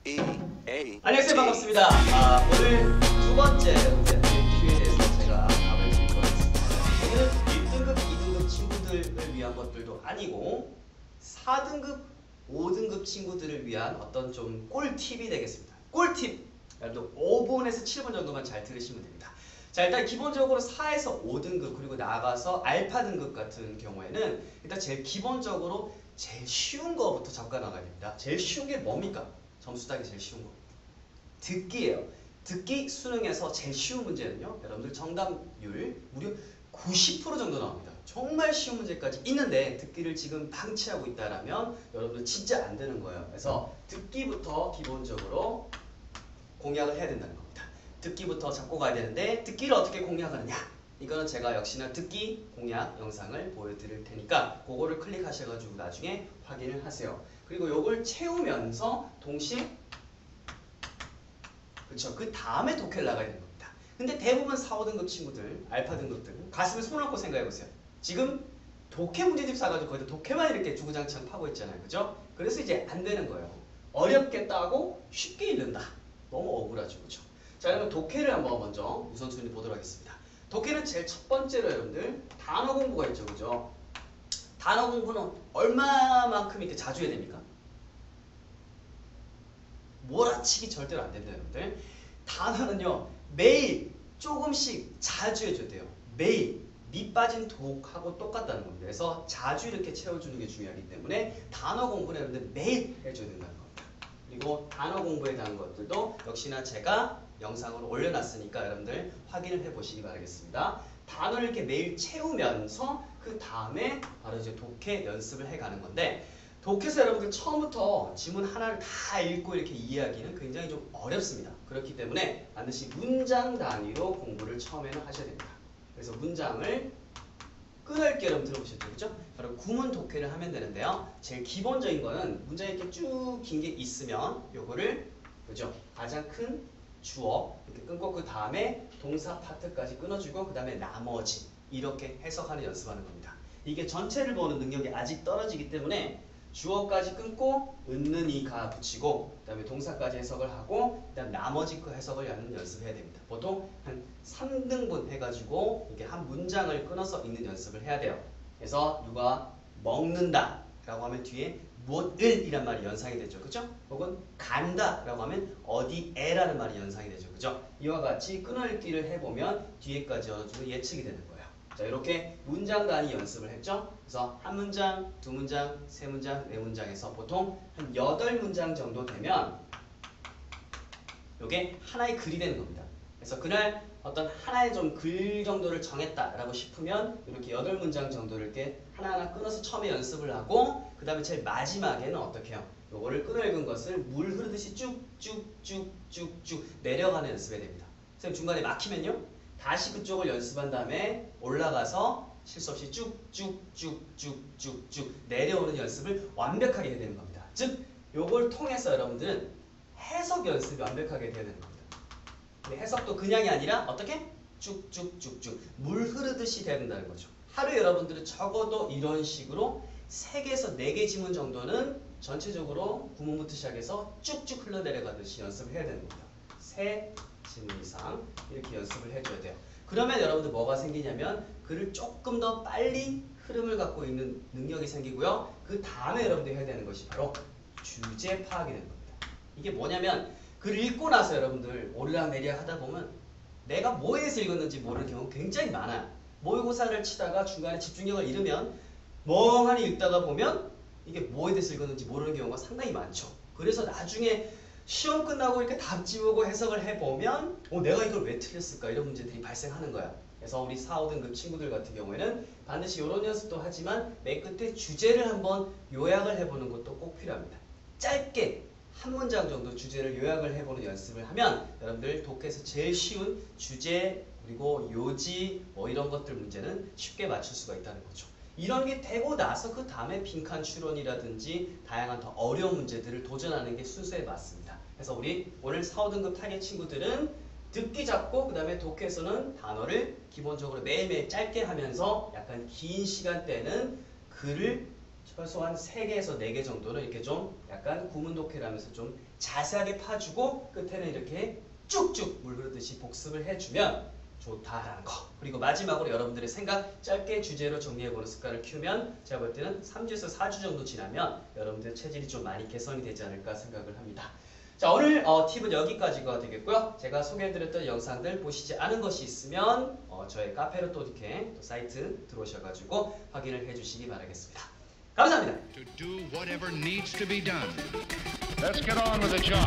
안녕하세요. 반갑습니다. 오늘 두 번째 문제 Q에 대해서 제가 답을 드릴 거겠습니다. 오늘은 1등급, 2등급 친구들을 위한 것들도 아니고 4등급, 5등급 친구들을 위한 어떤 좀 꿀팁이 되겠습니다. 꿀팁! 여러분들 5분에서 7분 정도만 잘 들으시면 됩니다. 자, 일단 기본적으로 4에서 5등급 그리고 나아가서 알파 등급 같은 경우에는 일단 제일 기본적으로 제일 쉬운 거부터 접근 나가야 됩니다. 제일 쉬운 게 뭡니까? 점수 따기 제일 쉬운 거. 듣기예요. 듣기 수능에서 제일 쉬운 문제는요. 여러분들 정답률 무려 90% 정도 나옵니다. 정말 쉬운 문제까지 있는데 듣기를 지금 방치하고 있다라면 여러분들 진짜 안 되는 거예요. 그래서 듣기부터 기본적으로 공략을 해야 된다는 겁니다. 듣기부터 잡고 가야 되는데 듣기를 어떻게 공략하느냐? 이거는 제가 역시나 듣기 공략 영상을 보여드릴 테니까 그거를 클릭하셔가지고 나중에 확인을 하세요. 그리고 요걸 채우면서 동시에 그쵸, 그 다음에 독해를 나가야 되는 겁니다. 근데 대부분 4, 5등급 친구들, 알파 등급들 가슴에 손을 얹고 생각해보세요. 지금 독해 문제집 사가지고 거기다 독해만 이렇게 주구장창 파고 있잖아요. 그죠? 그래서 이제 안 되는 거예요. 어렵게 따고 쉽게 읽는다. 너무 억울하죠. 그죠? 자, 그러면 독해를 한번 먼저 우선순위 보도록 하겠습니다. 독해는 제일 첫 번째로 여러분들 단어 공부가 있죠. 그죠? 단어 공부는 얼마만큼 이렇게 자주 해야 됩니까? 몰아치기 절대로 안 됩니다, 여러분들. 단어는요, 매일 조금씩 자주 해줘야 돼요. 매일. 밑 빠진 독하고 똑같다는 겁니다. 그래서 자주 이렇게 채워주는 게 중요하기 때문에 단어 공부는 여러분들 매일 해줘야 된다는 겁니다. 그리고 단어 공부에 대한 것들도 역시나 제가 영상으로 올려놨으니까 여러분들 확인을 해보시기 바라겠습니다. 단어를 이렇게 매일 채우면서 그 다음에 바로 이제 독해 연습을 해가는 건데 독해서 여러분들 처음부터 지문 하나를 다 읽고 이렇게 이해하기는 굉장히 좀 어렵습니다. 그렇기 때문에 반드시 문장 단위로 공부를 처음에는 하셔야 됩니다. 그래서 문장을 끊을게 여러분 들어보셨죠? 그죠? 바로 구문 독해를 하면 되는데요. 제일 기본적인 거는 문장이 이렇게 쭉 긴 게 있으면 요거를 그죠? 가장 큰 주어 이렇게 끊고 그 다음에 동사 파트까지 끊어주고 그 다음에 나머지 이렇게 해석하는 연습하는 겁니다. 이게 전체를 보는 능력이 아직 떨어지기 때문에 주어까지 끊고 은는 이가 붙이고 그 다음에 동사까지 해석을 하고 그 다음 나머지 그 해석을 하는 연습을 해야 됩니다. 보통 한 3등분 해가지고 이게 한 문장을 끊어서 읽는 연습을 해야 돼요. 그래서 누가 먹는다 라고 하면 뒤에 무엇을 이란 말이 연상이 되죠. 그죠? 혹은 간다 라고 하면 어디에 라는 말이 연상이 되죠. 그죠? 이와 같이 끊어읽기를 해보면 뒤에까지 어느 정도 예측이 되는 거예요. 자, 이렇게 문장 단위 연습을 했죠. 그래서 한 문장, 두 문장, 세 문장, 네 문장에서 보통 한 8문장 정도 되면 이게 하나의 글이 되는 겁니다. 그래서 그날 어떤 하나의 좀 글 정도를 정했다라고 싶으면 이렇게 8문장 정도를 이렇게 하나하나 끊어서 처음에 연습을 하고 그 다음에 제일 마지막에는 어떻게 해요? 요거를 끊어읽은 것을 물 흐르듯이 쭉쭉쭉쭉쭉 내려가는 연습해야 됩니다. 선생님 중간에 막히면요? 다시 그쪽을 연습한 다음에 올라가서 실수 없이 쭉쭉쭉쭉쭉쭉 내려오는 연습을 완벽하게 해야 되는 겁니다. 즉, 요걸 통해서 여러분들은 해석 연습이 완벽하게 돼야 되는 겁니다. 근데 해석도 그냥이 아니라 어떻게? 쭉쭉쭉쭉 물 흐르듯이 돼야 된다는 거죠. 하루에 여러분들은 적어도 이런 식으로 3개에서 4개 지문 정도는 전체적으로 구문부터 시작해서 쭉쭉 흘러내려가듯이 연습을 해야 되는 겁니다. 3지문 이상 이렇게 연습을 해줘야 돼요. 그러면 여러분들 뭐가 생기냐면 글을 조금 더 빨리 흐름을 갖고 있는 능력이 생기고요. 그 다음에 여러분들이 해야 되는 것이 바로 주제 파악이 되는 겁니다. 이게 뭐냐면 글을 읽고 나서 여러분들 오르락내리락 하다 보면 내가 뭐에 대해서 읽었는지 모르는 경우 굉장히 많아요. 모의고사를 치다가 중간에 집중력을 잃으면 멍하니 읽다가 보면 이게 뭐에 대해서 읽었는지 모르는 경우가 상당히 많죠. 그래서 나중에 시험 끝나고 이렇게 답지 보고 해석을 해보면 내가 이걸 왜 틀렸을까 이런 문제들이 발생하는 거야. 그래서 우리 4, 5등급 친구들 같은 경우에는 반드시 이런 연습도 하지만 맨 끝에 주제를 한번 요약을 해보는 것도 꼭 필요합니다. 짧게 한 문장 정도 주제를 요약을 해보는 연습을 하면 여러분들 독해에서 제일 쉬운 주제 그리고 요지 뭐 이런 것들 문제는 쉽게 맞출 수가 있다는 거죠. 이런 게 되고 나서 그 다음에 빈칸 추론이라든지 다양한 더 어려운 문제들을 도전하는 게 순서에 맞습니다. 그래서 우리 오늘 4, 5등급 타겟 친구들은 듣기 잡고 그 다음에 독해에서는 단어를 기본적으로 매일매일 짧게 하면서 약간 긴 시간대는 글을 최소한 3개에서 4개 정도는 이렇게 좀 약간 구문 독해를 하면서 좀 자세하게 파주고 끝에는 이렇게 쭉쭉 물 흐르듯이 복습을 해주면 좋다라는 거. 그리고 마지막으로 여러분들의 생각 짧게 주제로 정리해보는 습관을 키우면 제가 볼 때는 3주에서 4주 정도 지나면 여러분들의 체질이 좀 많이 개선이 되지 않을까 생각을 합니다. 자, 오늘 팁은 여기까지가 되겠고요. 제가 소개해드렸던 영상들 보시지 않은 것이 있으면 저의 카페로 또 이렇게 또 사이트 들어오셔가지고 확인을 해주시기 바라겠습니다. 감사합니다. To do whatever needs to be done. Let's get on with the job.